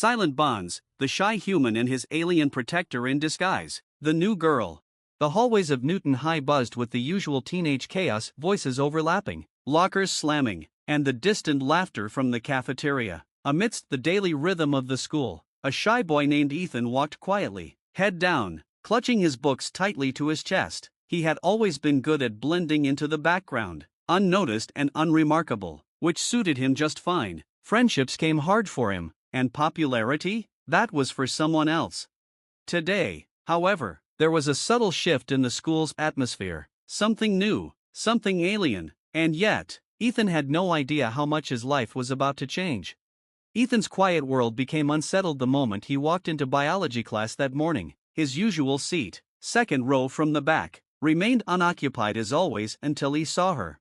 Silent bonds, the shy human and his alien protector in disguise, the new girl. The hallways of Newton High buzzed with the usual teenage chaos, voices overlapping, lockers slamming, and the distant laughter from the cafeteria. Amidst the daily rhythm of the school, a shy boy named Ethan walked quietly, head down, clutching his books tightly to his chest. He had always been good at blending into the background, unnoticed and unremarkable, which suited him just fine. Friendships came hard for him, and popularity? That was for someone else. Today, however, there was a subtle shift in the school's atmosphere, something new, something alien, and yet, Ethan had no idea how much his life was about to change. Ethan's quiet world became unsettled the moment he walked into biology class that morning. His usual seat, second row from the back, remained unoccupied as always until he saw her.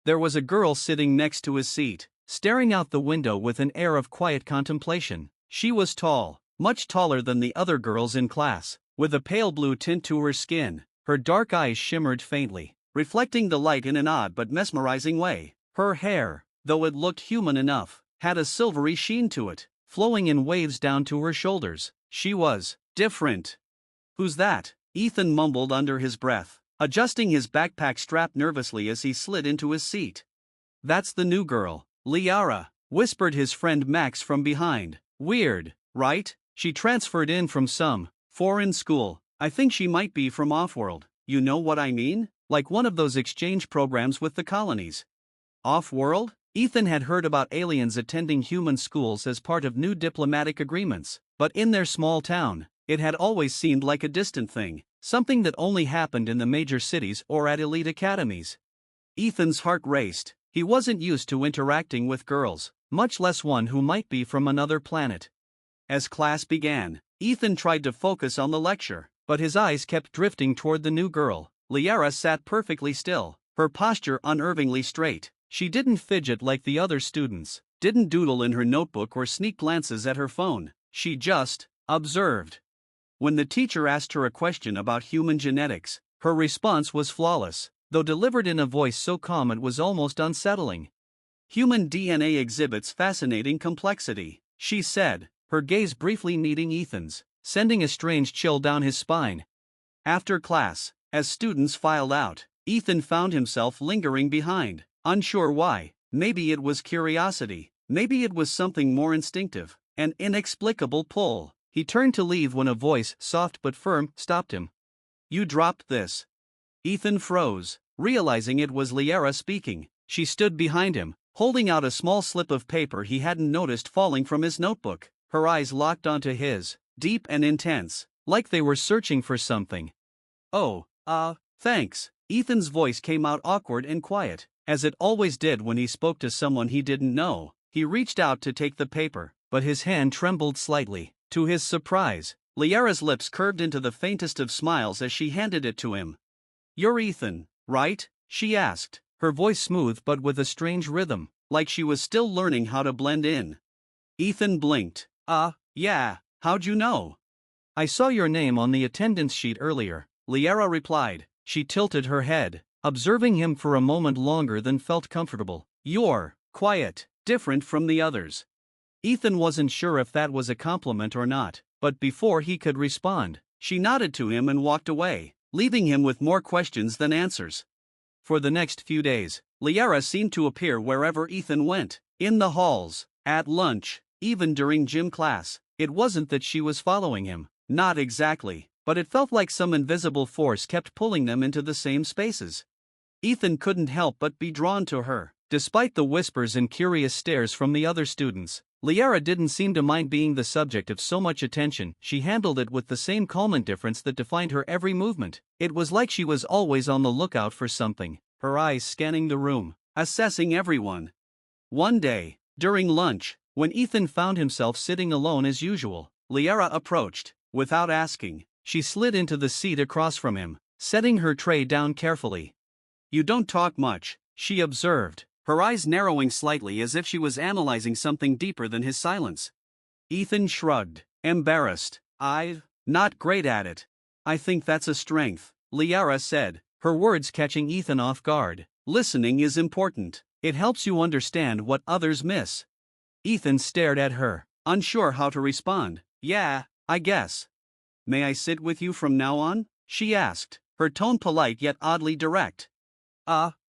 There was a girl sitting next to his seat, staring out the window with an air of quiet contemplation. She was tall, much taller than the other girls in class, with a pale blue tint to her skin. Her dark eyes shimmered faintly, reflecting the light in an odd but mesmerizing way. Her hair, though it looked human enough, had a silvery sheen to it, flowing in waves down to her shoulders. She was different. "Who's that?" Ethan mumbled under his breath, adjusting his backpack strap nervously as he slid into his seat. "That's the new girl, Liara," whispered his friend Max from behind. "Weird, right? She transferred in from some foreign school. I think she might be from Offworld. You know what I mean? Like one of those exchange programs with the colonies." Offworld? Ethan had heard about aliens attending human schools as part of new diplomatic agreements, but in their small town, it had always seemed like a distant thing, something that only happened in the major cities or at elite academies. Ethan's heart raced. He wasn't used to interacting with girls, much less one who might be from another planet. As class began, Ethan tried to focus on the lecture, but his eyes kept drifting toward the new girl. Liara sat perfectly still, her posture unnervingly straight. She didn't fidget like the other students, didn't doodle in her notebook or sneak glances at her phone. She just observed. When the teacher asked her a question about human genetics, her response was flawless, though delivered in a voice so calm it was almost unsettling. "Human DNA exhibits fascinating complexity," she said, her gaze briefly meeting Ethan's, sending a strange chill down his spine. After class, as students filed out, Ethan found himself lingering behind, unsure why. Maybe it was curiosity, maybe it was something more instinctive, an inexplicable pull. He turned to leave when a voice, soft but firm, stopped him. "You dropped this." Ethan froze, realizing it was Liara speaking. She stood behind him, holding out a small slip of paper he hadn't noticed falling from his notebook. Her eyes locked onto his, deep and intense, like they were searching for something. "Oh, thanks." Ethan's voice came out awkward and quiet, as it always did when he spoke to someone he didn't know. He reached out to take the paper, but his hand trembled slightly. To his surprise, Liara's lips curved into the faintest of smiles as she handed it to him. "You're Ethan, right?" she asked, her voice smooth but with a strange rhythm, like she was still learning how to blend in. Ethan blinked. Yeah, how'd you know?" "I saw your name on the attendance sheet earlier," Liara replied. She tilted her head, observing him for a moment longer than felt comfortable. "You're quiet, different from the others." Ethan wasn't sure if that was a compliment or not, but before he could respond, she nodded to him and walked away, leaving him with more questions than answers. For the next few days, Liara seemed to appear wherever Ethan went, in the halls, at lunch, even during gym class. It wasn't that she was following him, not exactly, but it felt like some invisible force kept pulling them into the same spaces. Ethan couldn't help but be drawn to her, despite the whispers and curious stares from the other students. Liara didn't seem to mind being the subject of so much attention. She handled it with the same calm indifference that defined her every movement. It was like she was always on the lookout for something, her eyes scanning the room, assessing everyone. One day, during lunch, when Ethan found himself sitting alone as usual, Liara approached. Without asking, she slid into the seat across from him, setting her tray down carefully. "You don't talk much," she observed, her eyes narrowing slightly as if she was analyzing something deeper than his silence. Ethan shrugged, embarrassed. "I'm not great at it." "I think that's a strength," Liara said, her words catching Ethan off guard. "Listening is important. It helps you understand what others miss." Ethan stared at her, unsure how to respond. Yeah, I guess. May I sit with you from now on? She asked, her tone polite yet oddly direct.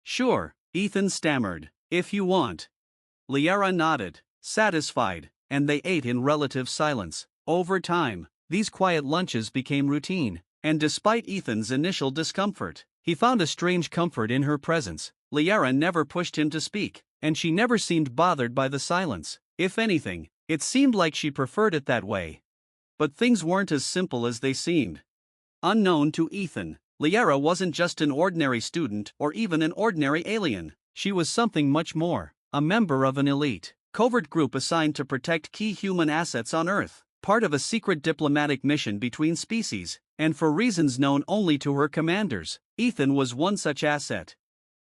Sure, Ethan stammered. If you want. Liara nodded, satisfied, and they ate in relative silence. Over time, these quiet lunches became routine, and despite Ethan's initial discomfort, he found a strange comfort in her presence. Liara never pushed him to speak, and she never seemed bothered by the silence. If anything, it seemed like she preferred it that way. But things weren't as simple as they seemed. Unknown to Ethan, Liara wasn't just an ordinary student or even an ordinary alien. She was something much more, a member of an elite, covert group assigned to protect key human assets on Earth, part of a secret diplomatic mission between species, and for reasons known only to her commanders. Ethan was one such asset.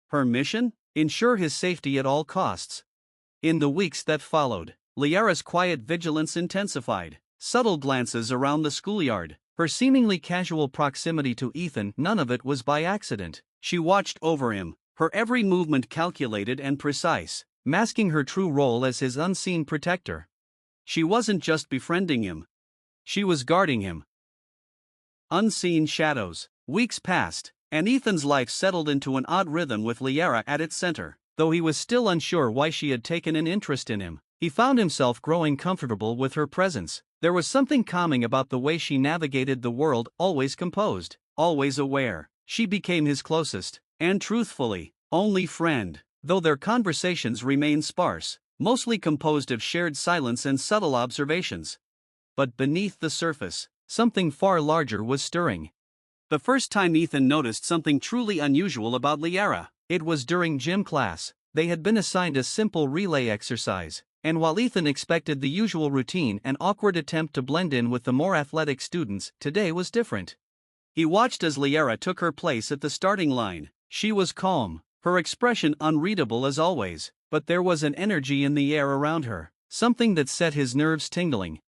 Her mission? Ensure his safety at all costs. In the weeks that followed, Liara's quiet vigilance intensified. Subtle glances around the schoolyard, her seemingly casual proximity to Ethan, none of it was by accident. She watched over him, her every movement calculated and precise, masking her true role as his unseen protector. She wasn't just befriending him. She was guarding him. Unseen shadows. Weeks passed, and Ethan's life settled into an odd rhythm with Liara at its center. Though he was still unsure why she had taken an interest in him, he found himself growing comfortable with her presence. There was something calming about the way she navigated the world, always composed, always aware. She became his closest, and truthfully, only friend, though their conversations remained sparse, mostly composed of shared silence and subtle observations. But beneath the surface, something far larger was stirring. The first time Ethan noticed something truly unusual about Liara, it was during gym class. They had been assigned a simple relay exercise, and while Ethan expected the usual routine and awkward attempt to blend in with the more athletic students, today was different. He watched as Liara took her place at the starting line. She was calm, her expression unreadable as always, but there was an energy in the air around her, something that set his nerves tingling.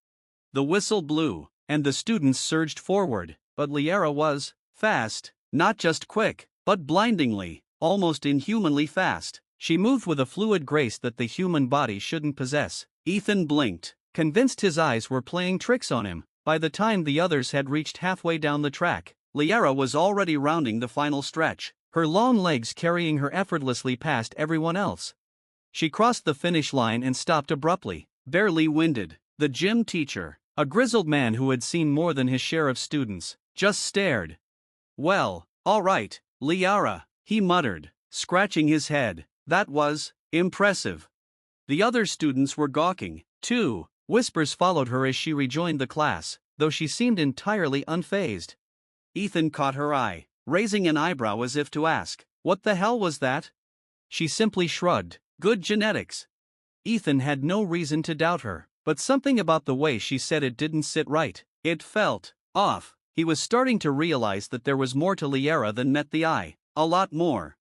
The whistle blew, and the students surged forward, but Liara was fast, not just quick, but blindingly, almost inhumanly fast. She moved with a fluid grace that the human body shouldn't possess. Ethan blinked, convinced his eyes were playing tricks on him. By the time the others had reached halfway down the track, Liara was already rounding the final stretch, her long legs carrying her effortlessly past everyone else. She crossed the finish line and stopped abruptly, barely winded. The gym teacher, a grizzled man who had seen more than his share of students, just stared. "Well, all right, Liara," he muttered, scratching his head. "That was impressive." The other students were gawking, too. Whispers followed her as she rejoined the class, though she seemed entirely unfazed. Ethan caught her eye, raising an eyebrow as if to ask, "What the hell was that?" She simply shrugged. "Good genetics." Ethan had no reason to doubt her, but something about the way she said it didn't sit right. It felt off. He was starting to realize that there was more to Liara than met the eye, a lot more.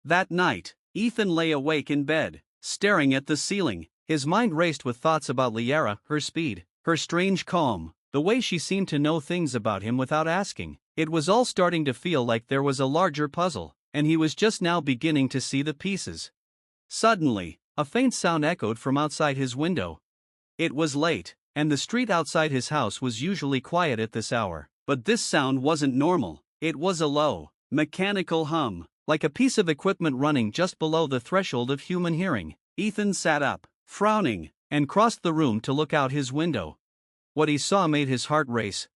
That night, Ethan lay awake in bed, staring at the ceiling. His mind raced with thoughts about Liara, her speed, her strange calm, the way she seemed to know things about him without asking. It was all starting to feel like there was a larger puzzle, and he was just now beginning to see the pieces. Suddenly, a faint sound echoed from outside his window. It was late, and the street outside his house was usually quiet at this hour, but this sound wasn't normal. It was a low, mechanical hum, like a piece of equipment running just below the threshold of human hearing. Ethan sat up, frowning, and crossed the room to look out his window. What he saw made his heart race.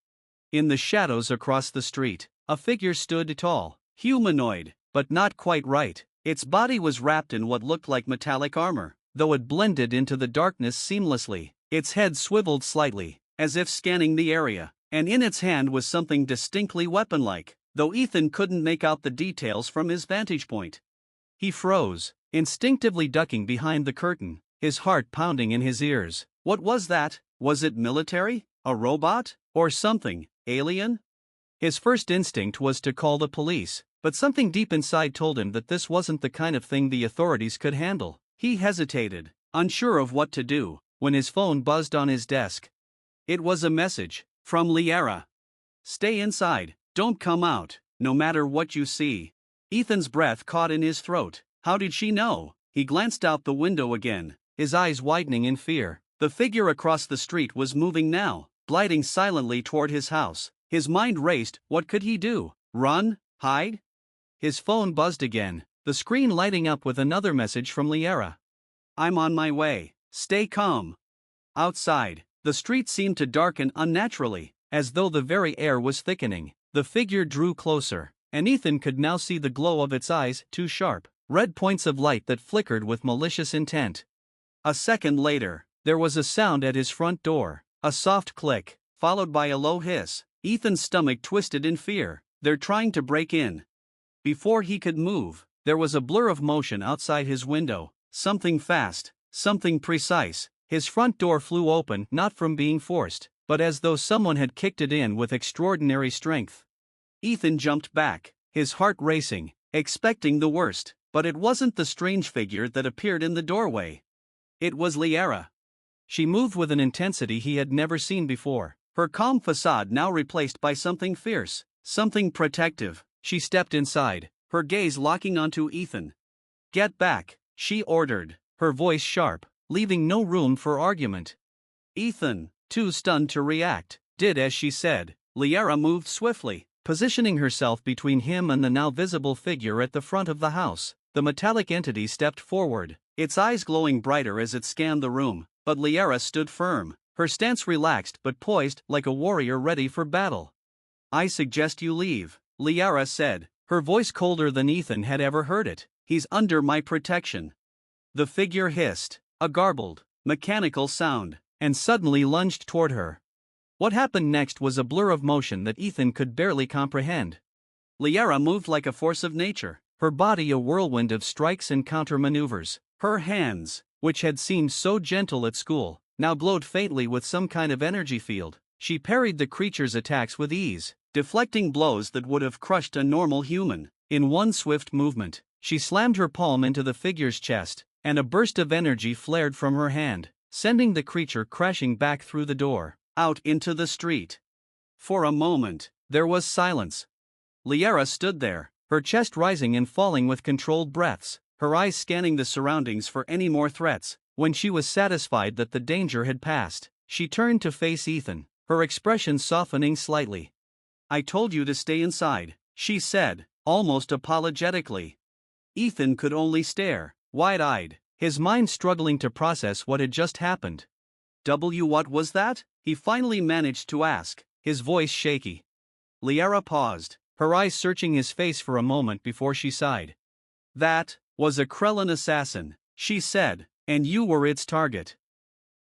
In the shadows across the street, a figure stood tall, humanoid, but not quite right. Its body was wrapped in what looked like metallic armor, though it blended into the darkness seamlessly. Its head swiveled slightly, as if scanning the area, and in its hand was something distinctly weapon-like, though Ethan couldn't make out the details from his vantage point. He froze, instinctively ducking behind the curtain, his heart pounding in his ears. What was that? Was it military? A robot? Or something alien? His first instinct was to call the police, but something deep inside told him that this wasn't the kind of thing the authorities could handle. He hesitated, unsure of what to do, when his phone buzzed on his desk. It was a message from Liara. "Stay inside, don't come out, no matter what you see." Ethan's breath caught in his throat. How did she know? He glanced out the window again, his eyes widening in fear. The figure across the street was moving now, gliding silently toward his house. His mind raced. What could he do? Run? Hide? His phone buzzed again, the screen lighting up with another message from Liara. I'm on my way. Stay calm. Outside, the street seemed to darken unnaturally, as though the very air was thickening. The figure drew closer, and Ethan could now see the glow of its eyes, two sharp, red points of light that flickered with malicious intent. A second later, there was a sound at his front door, a soft click, followed by a low hiss. Ethan's stomach twisted in fear. They're trying to break in. Before he could move, there was a blur of motion outside his window, something fast, something precise. His front door flew open, not from being forced, but as though someone had kicked it in with extraordinary strength. Ethan jumped back, his heart racing, expecting the worst, but it wasn't the strange figure that appeared in the doorway. It was Liara. She moved with an intensity he had never seen before, her calm facade now replaced by something fierce, something protective. She stepped inside, her gaze locking onto Ethan. Get back, she ordered, her voice sharp, leaving no room for argument. Ethan, too stunned to react, did as she said. Liara moved swiftly, positioning herself between him and the now visible figure at the front of the house. The metallic entity stepped forward, its eyes glowing brighter as it scanned the room, but Liara stood firm, her stance relaxed but poised like a warrior ready for battle. I suggest you leave, Liara said, her voice colder than Ethan had ever heard it. He's under my protection. The figure hissed, a garbled, mechanical sound, and suddenly lunged toward her. What happened next was a blur of motion that Ethan could barely comprehend. Liara moved like a force of nature, her body a whirlwind of strikes and counter-maneuvers. Her hands, which had seemed so gentle at school, now glowed faintly with some kind of energy field. She parried the creature's attacks with ease, deflecting blows that would have crushed a normal human. In one swift movement, she slammed her palm into the figure's chest, and a burst of energy flared from her hand, sending the creature crashing back through the door, out into the street. For a moment, there was silence. Liara stood there, her chest rising and falling with controlled breaths, her eyes scanning the surroundings for any more threats. When she was satisfied that the danger had passed, she turned to face Ethan, her expression softening slightly. I told you to stay inside, she said, almost apologetically. Ethan could only stare, wide-eyed, his mind struggling to process what had just happened. What was that? He finally managed to ask, his voice shaky. Liara paused, her eyes searching his face for a moment before she sighed. That was a Krellin assassin, she said, and you were its target.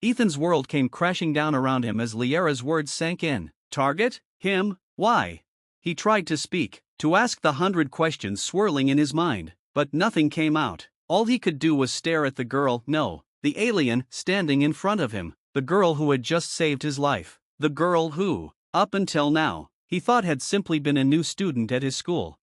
Ethan's world came crashing down around him as Liara's words sank in. Target? Him? Why? He tried to speak, to ask the 100 questions swirling in his mind, but nothing came out. All he could do was stare at the girl, the alien, standing in front of him, the girl who had just saved his life, the girl who, up until now, he thought had simply been a new student at his school.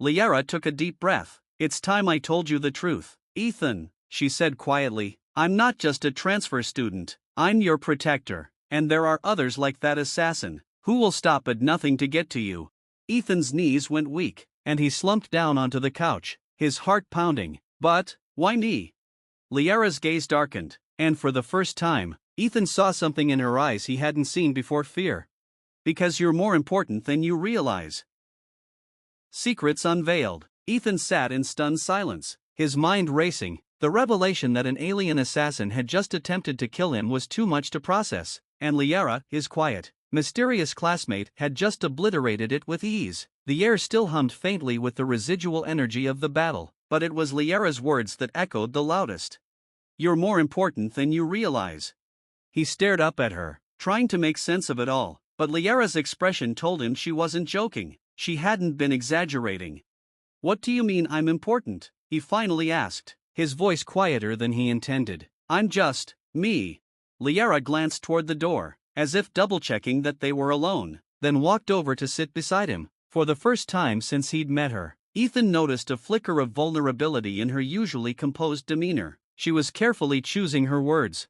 Liara took a deep breath. It's time I told you the truth, Ethan, she said quietly. I'm not just a transfer student, I'm your protector, and there are others like that assassin, who will stop at nothing to get to you. Ethan's knees went weak, and he slumped down onto the couch, his heart pounding. But, why me? Liara's gaze darkened, and for the first time, Ethan saw something in her eyes he hadn't seen before: fear. Because you're more important than you realize. Secrets unveiled. Ethan sat in stunned silence, his mind racing. The revelation that an alien assassin had just attempted to kill him was too much to process, and Liara, his quiet, mysterious classmate, had just obliterated it with ease. The air still hummed faintly with the residual energy of the battle, but it was Liara's words that echoed the loudest. You're more important than you realize. He stared up at her, trying to make sense of it all, but Liara's expression told him she wasn't joking. She hadn't been exaggerating. What do you mean I'm important? He finally asked, his voice quieter than he intended. I'm just me. Liara glanced toward the door, as if double-checking that they were alone, then walked over to sit beside him. For the first time since he'd met her, Ethan noticed a flicker of vulnerability in her usually composed demeanor. She was carefully choosing her words.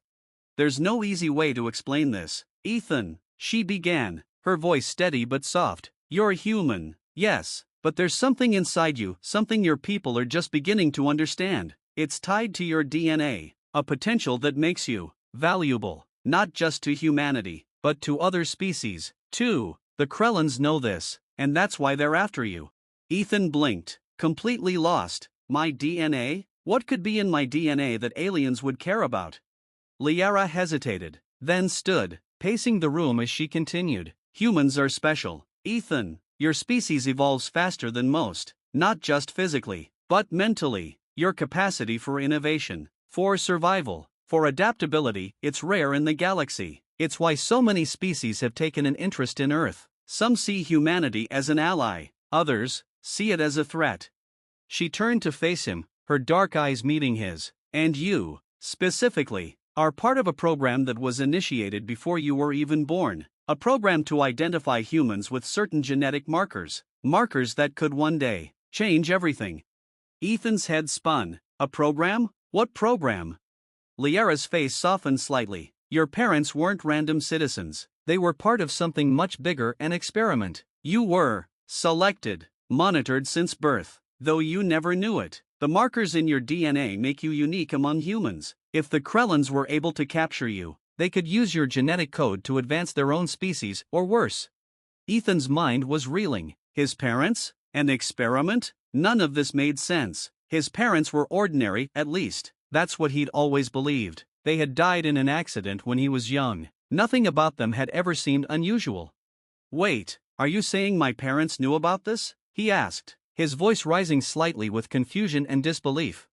There's no easy way to explain this, Ethan, she began, her voice steady but soft. You're human, yes, but there's something inside you, something your people are just beginning to understand. It's tied to your DNA, a potential that makes you valuable, not just to humanity, but to other species, too. The Krellans know this, and that's why they're after you. Ethan blinked, completely lost. My DNA? What could be in my DNA that aliens would care about? Liara hesitated, then stood, pacing the room as she continued. Humans are special, Ethan. Your species evolves faster than most, not just physically, but mentally. Your capacity for innovation, for survival, for adaptability, it's rare in the galaxy. It's why so many species have taken an interest in Earth. Some see humanity as an ally, others see it as a threat. She turned to face him, her dark eyes meeting his. And you, specifically, are part of a program that was initiated before you were even born. A program to identify humans with certain genetic markers. Markers that could one day change everything. Ethan's head spun. A program? What program? Liara's face softened slightly. Your parents weren't random citizens. They were part of something much bigger, an experiment. You were selected, monitored since birth, though you never knew it. The markers in your DNA make you unique among humans. If the Krellans were able to capture you, they could use your genetic code to advance their own species, or worse. Ethan's mind was reeling. His parents? An experiment? None of this made sense. His parents were ordinary, at least. That's what he'd always believed. They had died in an accident when he was young. Nothing about them had ever seemed unusual. Wait, are you saying my parents knew about this? He asked, his voice rising slightly with confusion and disbelief.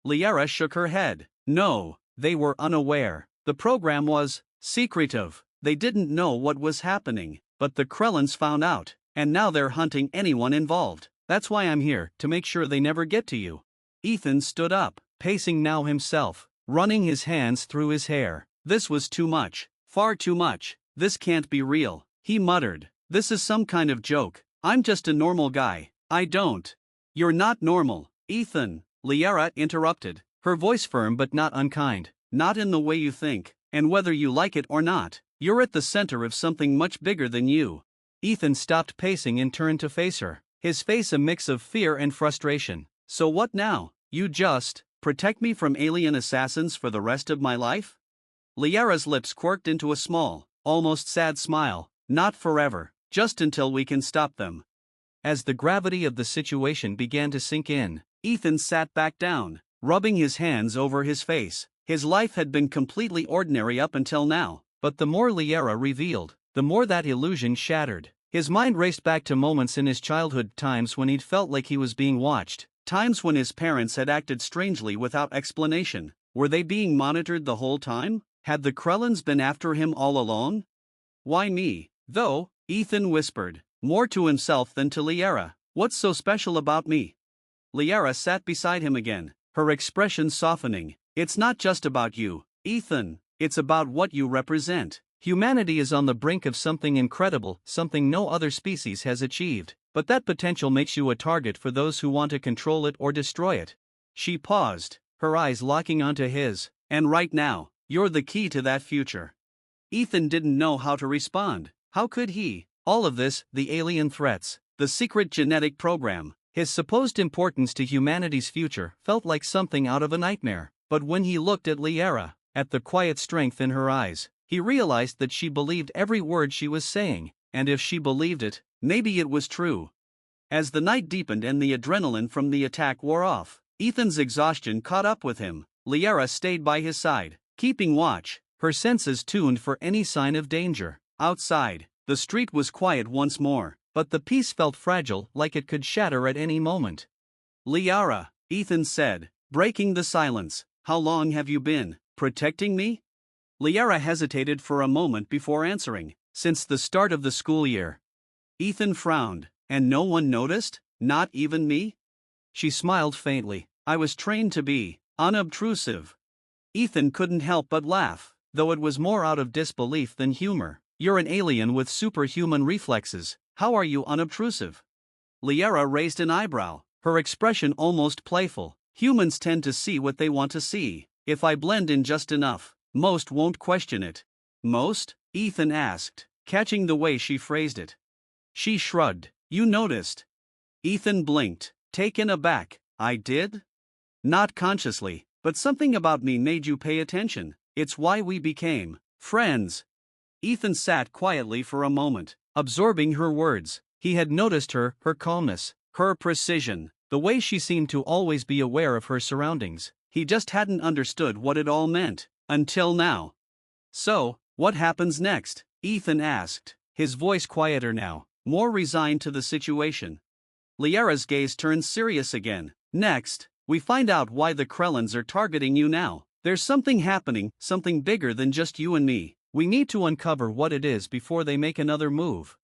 Liara shook her head. No, they were unaware. The program was secretive. They didn't know what was happening, but the Krellans found out, and now they're hunting anyone involved. That's why I'm here, to make sure they never get to you. Ethan stood up, pacing now himself, running his hands through his hair. This was too much, far too much. This can't be real, he muttered. This is some kind of joke. I'm just a normal guy. I don't. You're not normal, Ethan, Liara interrupted, her voice firm but not unkind. Not in the way you think, and whether you like it or not, you're at the center of something much bigger than you. Ethan stopped pacing and turned to face her, his face a mix of fear and frustration. So what now? You just protect me from alien assassins for the rest of my life? Liara's lips quirked into a small, almost sad smile. Not forever, just until we can stop them. As the gravity of the situation began to sink in, Ethan sat back down, rubbing his hands over his face. His life had been completely ordinary up until now, but the more Liara revealed, the more that illusion shattered. His mind raced back to moments in his childhood, times when he'd felt like he was being watched, times when his parents had acted strangely without explanation. Were they being monitored the whole time? Had the Krellans been after him all along? Why me, though? Ethan whispered, more to himself than to Liara. What's so special about me? Liara sat beside him again, her expression softening. It's not just about you, Ethan. It's about what you represent. Humanity is on the brink of something incredible, something no other species has achieved, but that potential makes you a target for those who want to control it or destroy it. She paused, her eyes locking onto his. And right now, you're the key to that future. Ethan didn't know how to respond. How could he? All of this, the alien threats, the secret genetic program, his supposed importance to humanity's future, felt like something out of a nightmare. But when he looked at Liara, at the quiet strength in her eyes, he realized that she believed every word she was saying, and if she believed it, maybe it was true. As the night deepened and the adrenaline from the attack wore off, Ethan's exhaustion caught up with him. Liara stayed by his side, keeping watch, her senses tuned for any sign of danger. Outside, the street was quiet once more, but the peace felt fragile, like it could shatter at any moment. Liara, Ethan said, breaking the silence, how long have you been protecting me? Liara hesitated for a moment before answering. Since the start of the school year. Ethan frowned. And no one noticed? Not even me? She smiled faintly. I was trained to be unobtrusive. Ethan couldn't help but laugh, though it was more out of disbelief than humor. You're an alien with superhuman reflexes. How are you unobtrusive? Liara raised an eyebrow, her expression almost playful. Humans tend to see what they want to see. If I blend in just enough, most won't question it. Most? Ethan asked, catching the way she phrased it. She shrugged. You noticed. Ethan blinked, taken aback. I did? Not consciously, but something about me made you pay attention. It's why we became friends. Ethan sat quietly for a moment, absorbing her words. He had noticed her calmness, her precision, the way she seemed to always be aware of her surroundings. He just hadn't understood what it all meant, until now. So, what happens next? Ethan asked, his voice quieter now, more resigned to the situation. Liara's gaze turned serious again. Next, we find out why the Krellans are targeting you now. There's something happening, something bigger than just you and me. We need to uncover what it is before they make another move.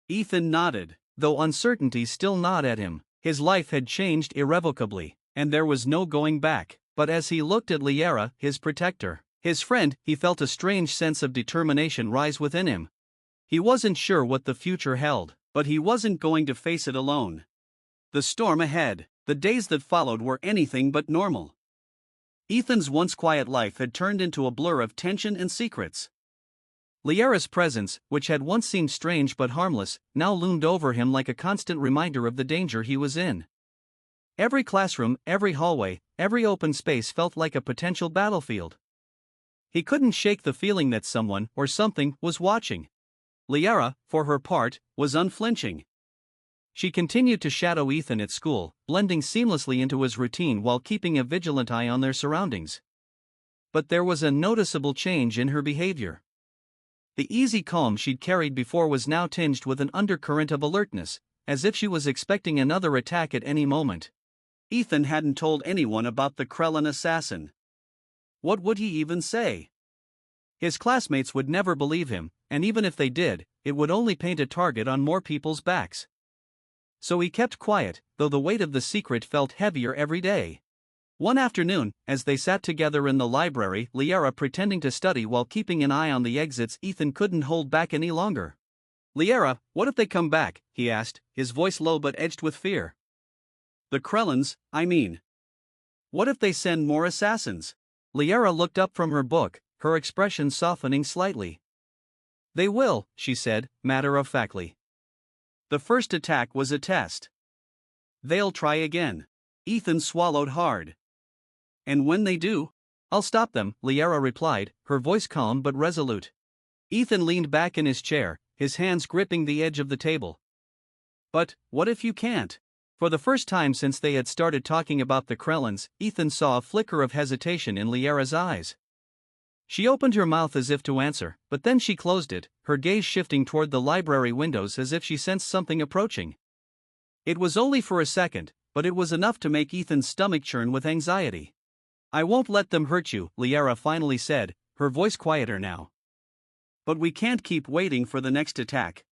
Ethan nodded, though uncertainty still gnawed at him. His life had changed irrevocably, and there was no going back. But as he looked at Liara, his protector, his friend, he felt a strange sense of determination rise within him. He wasn't sure what the future held, but he wasn't going to face it alone. The storm ahead, the days that followed were anything but normal. Ethan's once quiet life had turned into a blur of tension and secrets. Liara's presence, which had once seemed strange but harmless, now loomed over him like a constant reminder of the danger he was in. Every classroom, every hallway, every open space felt like a potential battlefield. He couldn't shake the feeling that someone or something was watching. Liara, for her part, was unflinching. She continued to shadow Ethan at school, blending seamlessly into his routine while keeping a vigilant eye on their surroundings. But there was a noticeable change in her behavior. The easy calm she'd carried before was now tinged with an undercurrent of alertness, as if she was expecting another attack at any moment. Ethan hadn't told anyone about the Krellan assassin. What would he even say? His classmates would never believe him, and even if they did, it would only paint a target on more people's backs. So he kept quiet, though the weight of the secret felt heavier every day. One afternoon, as they sat together in the library, Liara pretending to study while keeping an eye on the exits, Ethan couldn't hold back any longer. "Liara, what if they come back?" he asked, his voice low but edged with fear. "The Krellans, I mean. What if they send more assassins?" Liara looked up from her book, her expression softening slightly. "They will," she said, matter-of-factly. "The first attack was a test. They'll try again." Ethan swallowed hard. "And when they do, I'll stop them," Liara replied, her voice calm but resolute. Ethan leaned back in his chair, his hands gripping the edge of the table. "But what if you can't?" For the first time since they had started talking about the Krellans, Ethan saw a flicker of hesitation in Liara's eyes. She opened her mouth as if to answer, but then she closed it, her gaze shifting toward the library windows as if she sensed something approaching. It was only for a second, but it was enough to make Ethan's stomach churn with anxiety. "I won't let them hurt you," Liara finally said, her voice quieter now. "But we can't keep waiting for the next attack.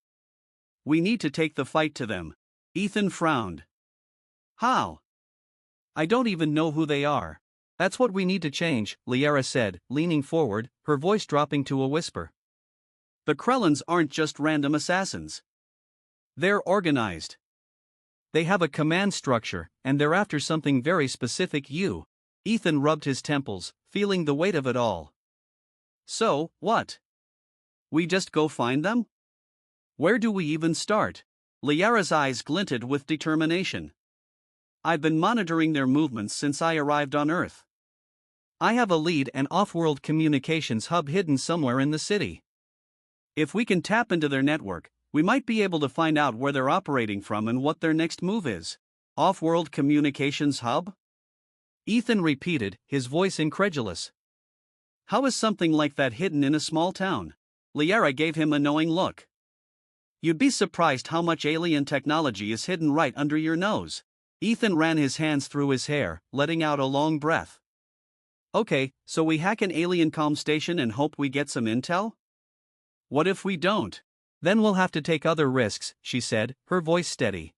We need to take the fight to them." Ethan frowned. "How? I don't even know who they are." "That's what we need to change," Liara said, leaning forward, her voice dropping to a whisper. "The Krellans aren't just random assassins. They're organized. They have a command structure, and they're after something very specific. You." Ethan rubbed his temples, feeling the weight of it all. "So, what? We just go find them? Where do we even start?" Liara's eyes glinted with determination. "I've been monitoring their movements since I arrived on Earth. I have a lead, an off-world communications hub hidden somewhere in the city. If we can tap into their network, we might be able to find out where they're operating from and what their next move is." "Off-world communications hub?" Ethan repeated, his voice incredulous. "How is something like that hidden in a small town?" Liara gave him a knowing look. "You'd be surprised how much alien technology is hidden right under your nose." Ethan ran his hands through his hair, letting out a long breath. "Okay, so we hack an alien comm station and hope we get some intel? What if we don't?" "Then we'll have to take other risks," she said, her voice steady.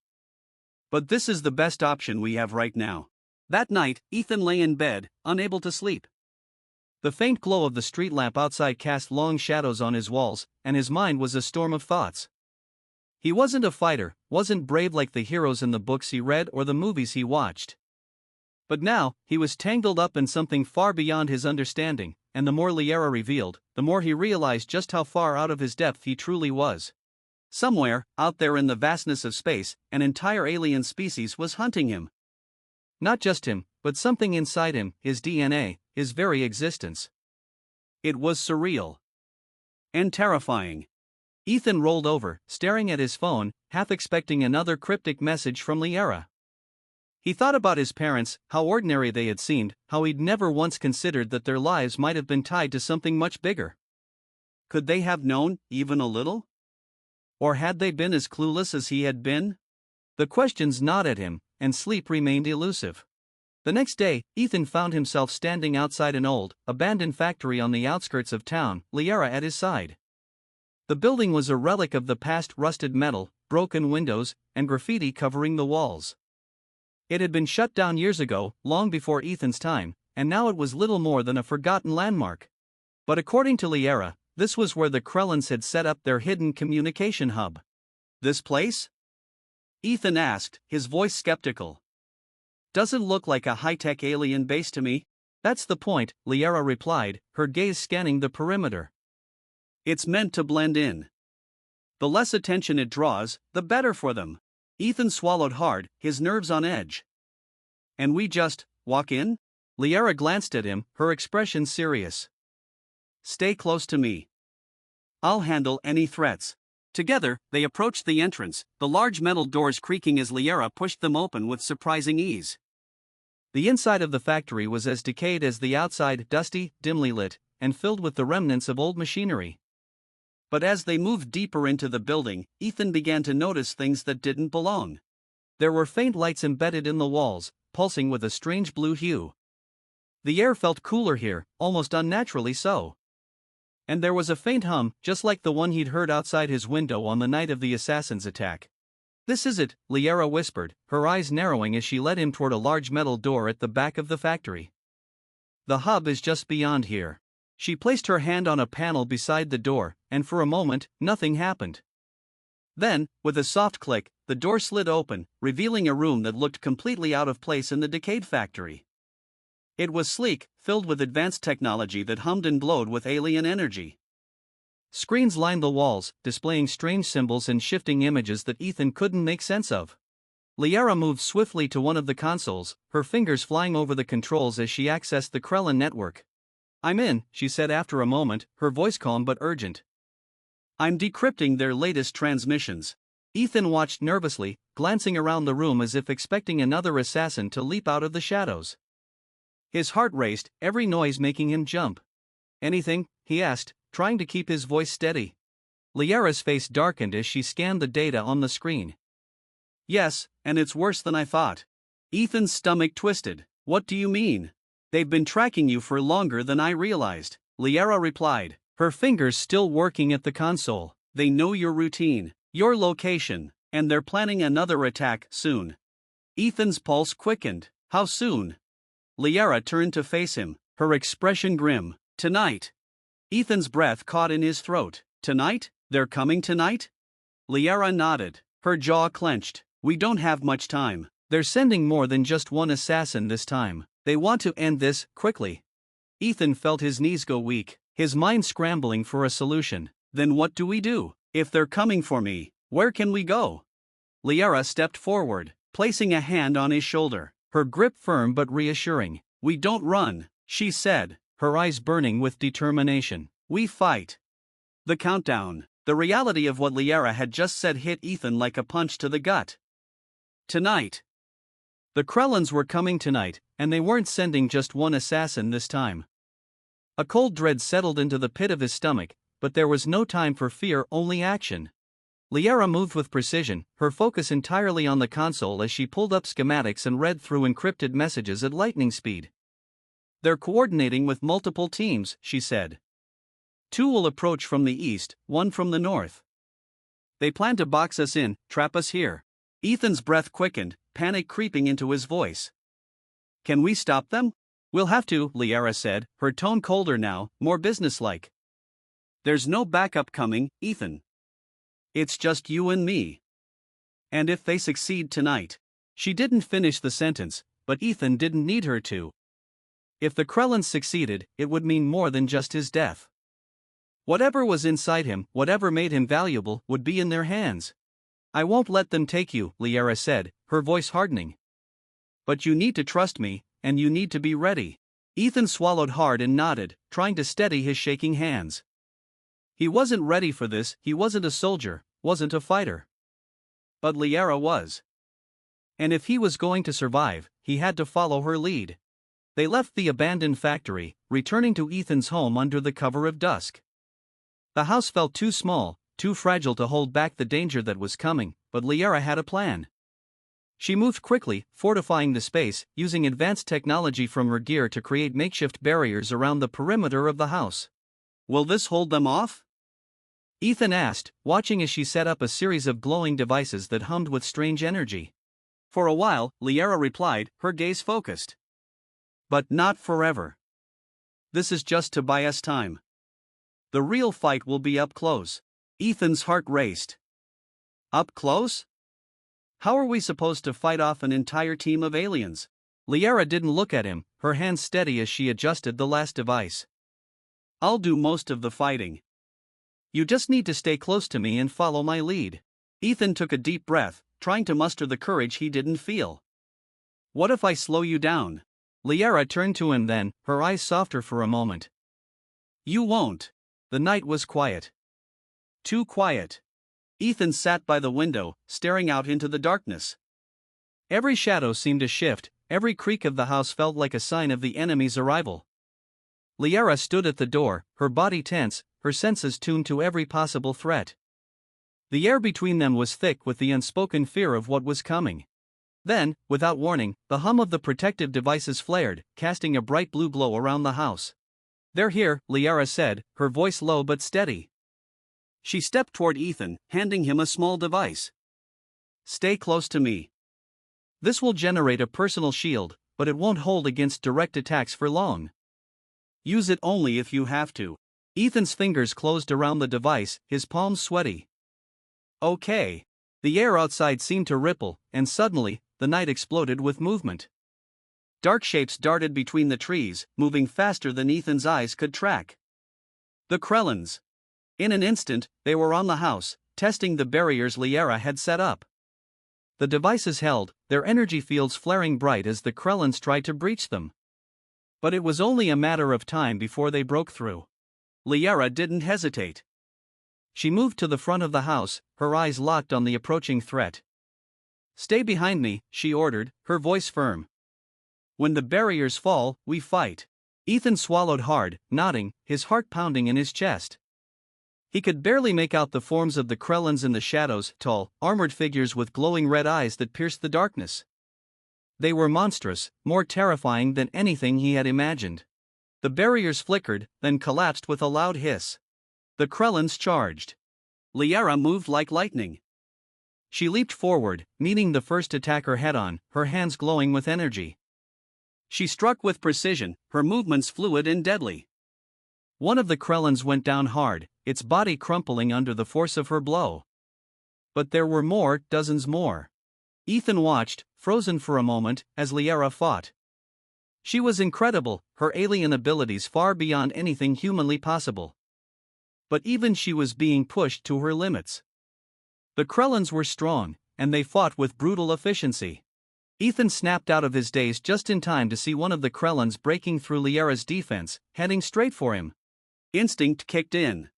"But this is the best option we have right now." That night, Ethan lay in bed, unable to sleep. The faint glow of the street lamp outside cast long shadows on his walls, and his mind was a storm of thoughts. He wasn't a fighter, wasn't brave like the heroes in the books he read or the movies he watched. But now, he was tangled up in something far beyond his understanding, and the more Liara revealed, the more he realized just how far out of his depth he truly was. Somewhere, out there in the vastness of space, an entire alien species was hunting him. Not just him, but something inside him, his DNA, his very existence. It was surreal and terrifying. Ethan rolled over, staring at his phone, half expecting another cryptic message from Liara. He thought about his parents, how ordinary they had seemed, how he'd never once considered that their lives might have been tied to something much bigger. Could they have known, even a little? Or had they been as clueless as he had been? The questions gnawed at him, and sleep remained elusive. The next day, Ethan found himself standing outside an old, abandoned factory on the outskirts of town, Liara at his side. The building was a relic of the past, rusted metal, broken windows, and graffiti covering the walls. It had been shut down years ago, long before Ethan's time, and now it was little more than a forgotten landmark. But according to Liara, this was where the Krellans had set up their hidden communication hub. This place? Ethan asked, his voice skeptical. Doesn't look like a high-tech alien base to me. That's the point, Liara replied, her gaze scanning the perimeter. It's meant to blend in. The less attention it draws, the better for them. Ethan swallowed hard, his nerves on edge. And we just walk in? Liara glanced at him, her expression serious. Stay close to me. I'll handle any threats. Together, they approached the entrance, the large metal doors creaking as Liara pushed them open with surprising ease. The inside of the factory was as decayed as the outside, dusty, dimly lit, and filled with the remnants of old machinery. But as they moved deeper into the building, Ethan began to notice things that didn't belong. There were faint lights embedded in the walls, pulsing with a strange blue hue. The air felt cooler here, almost unnaturally so. And there was a faint hum, just like the one he'd heard outside his window on the night of the assassin's attack. This is it, Liara whispered, her eyes narrowing as she led him toward a large metal door at the back of the factory. The hub is just beyond here. She placed her hand on a panel beside the door, and for a moment, nothing happened. Then, with a soft click, the door slid open, revealing a room that looked completely out of place in the decayed factory. It was sleek, filled with advanced technology that hummed and glowed with alien energy. Screens lined the walls, displaying strange symbols and shifting images that Ethan couldn't make sense of. Liara moved swiftly to one of the consoles, her fingers flying over the controls as she accessed the Krellin network. I'm in, she said after a moment, her voice calm but urgent. I'm decrypting their latest transmissions. Ethan watched nervously, glancing around the room as if expecting another assassin to leap out of the shadows. His heart raced, every noise making him jump. Anything? He asked, trying to keep his voice steady. Liara's face darkened as she scanned the data on the screen. Yes, and it's worse than I thought. Ethan's stomach twisted. What do you mean? They've been tracking you for longer than I realized, Liara replied, her fingers still working at the console. They know your routine, your location, and they're planning another attack soon. Ethan's pulse quickened. How soon? Liara turned to face him, her expression grim. Tonight. Ethan's breath caught in his throat. Tonight? They're coming tonight? Liara nodded, her jaw clenched. We don't have much time. They're sending more than just one assassin this time. They want to end this, quickly. Ethan felt his knees go weak, his mind scrambling for a solution. Then what do we do? If they're coming for me, where can we go? Liara stepped forward, placing a hand on his shoulder, her grip firm but reassuring. We don't run, she said, her eyes burning with determination. We fight. The countdown, the reality of what Liara had just said hit Ethan like a punch to the gut. Tonight. The Krellans were coming tonight, and they weren't sending just one assassin this time. A cold dread settled into the pit of his stomach, but there was no time for fear, only action. Liara moved with precision, her focus entirely on the console as she pulled up schematics and read through encrypted messages at lightning speed. They're coordinating with multiple teams, she said. 2 will approach from the east, 1 from the north. They plan to box us in, trap us here. Ethan's breath quickened, panic creeping into his voice. Can we stop them? We'll have to, Liara said, her tone colder now, more businesslike. There's no backup coming, Ethan. It's just you and me. And if they succeed tonight. She didn't finish the sentence, but Ethan didn't need her to. If the Krellans succeeded, it would mean more than just his death. Whatever was inside him, whatever made him valuable, would be in their hands. I won't let them take you, Liara said, her voice hardening. But you need to trust me, and you need to be ready. Ethan swallowed hard and nodded, trying to steady his shaking hands. He wasn't ready for this, he wasn't a soldier, wasn't a fighter. But Liara was. And if he was going to survive, he had to follow her lead. They left the abandoned factory, returning to Ethan's home under the cover of dusk. The house felt too small, too fragile to hold back the danger that was coming, but Liara had a plan. She moved quickly, fortifying the space, using advanced technology from her gear to create makeshift barriers around the perimeter of the house. Will this hold them off? Ethan asked, watching as she set up a series of glowing devices that hummed with strange energy. For a while, Liara replied, her gaze focused. But not forever. This is just to buy us time. The real fight will be up close. Ethan's heart raced. Up close? How are we supposed to fight off an entire team of aliens? Liara didn't look at him, her hands steady as she adjusted the last device. I'll do most of the fighting. You just need to stay close to me and follow my lead. Ethan took a deep breath, trying to muster the courage he didn't feel. What if I slow you down? Liara turned to him then, her eyes softer for a moment. You won't. The night was quiet. Too quiet. Ethan sat by the window, staring out into the darkness. Every shadow seemed to shift, every creak of the house felt like a sign of the enemy's arrival. Liara stood at the door, her body tense, her senses tuned to every possible threat. The air between them was thick with the unspoken fear of what was coming. Then, without warning, the hum of the protective devices flared, casting a bright blue glow around the house. They're here, Liara said, her voice low but steady. She stepped toward Ethan, handing him a small device. Stay close to me. This will generate a personal shield, but it won't hold against direct attacks for long. Use it only if you have to. Ethan's fingers closed around the device, his palms sweaty. Okay. The air outside seemed to ripple, and suddenly, the night exploded with movement. Dark shapes darted between the trees, moving faster than Ethan's eyes could track. The Krellans. In an instant, they were on the house, testing the barriers Liara had set up. The devices held, their energy fields flaring bright as the Krellans tried to breach them. But it was only a matter of time before they broke through. Liara didn't hesitate. She moved to the front of the house, her eyes locked on the approaching threat. Stay behind me, she ordered, her voice firm. When the barriers fall, we fight. Ethan swallowed hard, nodding, his heart pounding in his chest. He could barely make out the forms of the Krellans in the shadows, tall, armored figures with glowing red eyes that pierced the darkness. They were monstrous, more terrifying than anything he had imagined. The barriers flickered, then collapsed with a loud hiss. The Krellans charged. Liara moved like lightning. She leaped forward, meeting the first attacker head-on, her hands glowing with energy. She struck with precision, her movements fluid and deadly. One of the Krellans went down hard, its body crumpling under the force of her blow. But there were more, dozens more. Ethan watched, frozen for a moment, as Liara fought. She was incredible, her alien abilities far beyond anything humanly possible. But even she was being pushed to her limits. The Krellans were strong, and they fought with brutal efficiency. Ethan snapped out of his daze just in time to see one of the Krellans breaking through Liara's defense, heading straight for him. Instinct kicked in.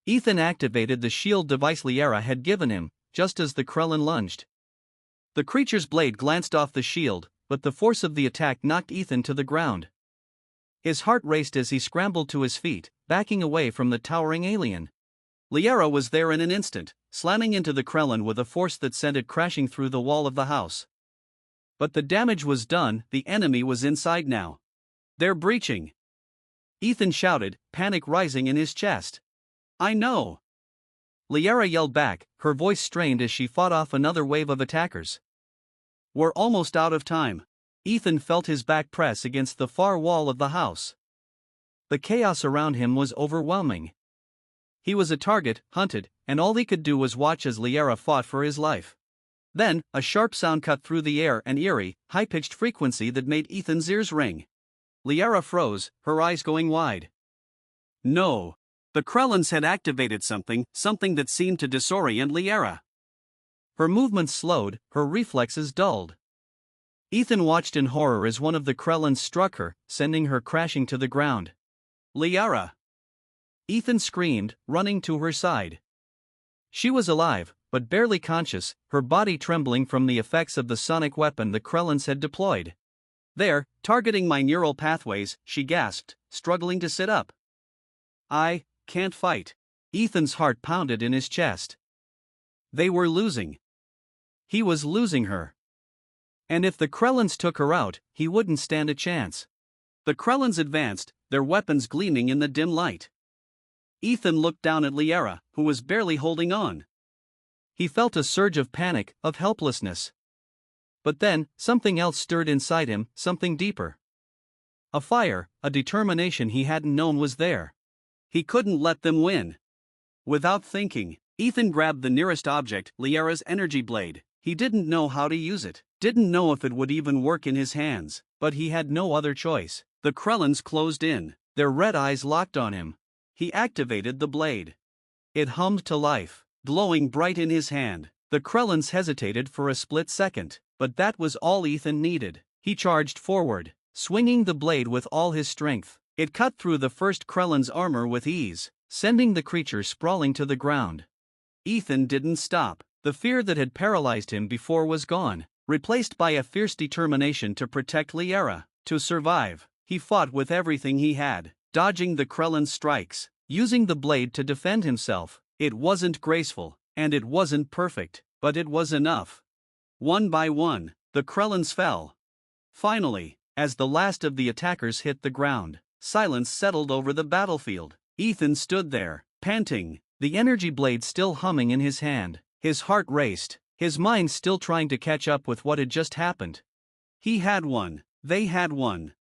Ethan activated the shield device Liara had given him, just as the Krellan lunged. The creature's blade glanced off the shield, but the force of the attack knocked Ethan to the ground. His heart raced as he scrambled to his feet, backing away from the towering alien. Liara was there in an instant, slamming into the Krellan with a force that sent it crashing through the wall of the house. But the damage was done, the enemy was inside now. They're breaching. Ethan shouted, panic rising in his chest. I know. Liara yelled back, her voice strained as she fought off another wave of attackers. We're almost out of time. Ethan felt his back press against the far wall of the house. The chaos around him was overwhelming. He was a target, hunted, and all he could do was watch as Liara fought for his life. Then, a sharp sound cut through the air, an eerie, high-pitched frequency that made Ethan's ears ring. Liara froze, her eyes going wide. No. The Krellans had activated something that seemed to disorient Liara. Her movements slowed, her reflexes dulled. Ethan watched in horror as one of the Krellins struck her, sending her crashing to the ground. Liara! Ethan screamed, running to her side. She was alive, but barely conscious, her body trembling from the effects of the sonic weapon the Krellins had deployed. There, targeting my neural pathways, she gasped, struggling to sit up. I can't fight. Ethan's heart pounded in his chest. They were losing. He was losing her. And if the Krellins took her out, he wouldn't stand a chance. The Krellins advanced, their weapons gleaming in the dim light. Ethan looked down at Liara, who was barely holding on. He felt a surge of panic, of helplessness. But then, something else stirred inside him, something deeper. A fire, a determination he hadn't known was there. He couldn't let them win. Without thinking, Ethan grabbed the nearest object, Liara's energy blade. He didn't know how to use it, didn't know if it would even work in his hands, but he had no other choice. The Krellins closed in, their red eyes locked on him. He activated the blade. It hummed to life, glowing bright in his hand. The Krellins hesitated for a split second, but that was all Ethan needed. He charged forward, swinging the blade with all his strength. It cut through the first Krellin's armor with ease, sending the creature sprawling to the ground. Ethan didn't stop. The fear that had paralyzed him before was gone, replaced by a fierce determination to protect Liara, to survive. He fought with everything he had, dodging the Krellin's strikes, using the blade to defend himself. It wasn't graceful, and it wasn't perfect, but it was enough. One by one, the Krellins fell. Finally, as the last of the attackers hit the ground, silence settled over the battlefield. Ethan stood there, panting, the energy blade still humming in his hand. His heart raced, his mind still trying to catch up with what had just happened. He had won, they had won.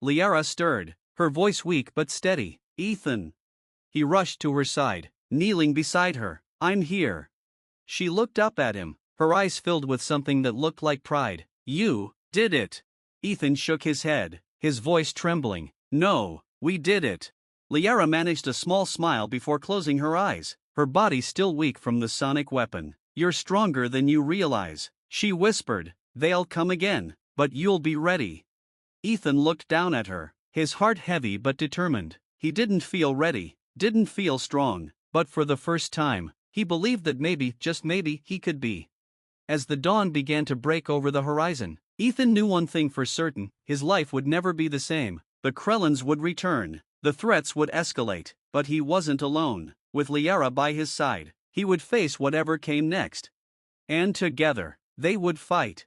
Liara stirred, her voice weak but steady. Ethan. He rushed to her side, kneeling beside her. I'm here. She looked up at him, her eyes filled with something that looked like pride. You did it. Ethan shook his head, his voice trembling. No, we did it. Liara managed a small smile before closing her eyes, her body still weak from the sonic weapon. You're stronger than you realize, she whispered. They'll come again, but you'll be ready. Ethan looked down at her, his heart heavy but determined. He didn't feel ready, didn't feel strong, but for the first time, he believed that maybe, just maybe, he could be. As the dawn began to break over the horizon, Ethan knew one thing for certain: his life would never be the same. The Krellins would return, the threats would escalate, but he wasn't alone. With Liara by his side, he would face whatever came next. And together, they would fight.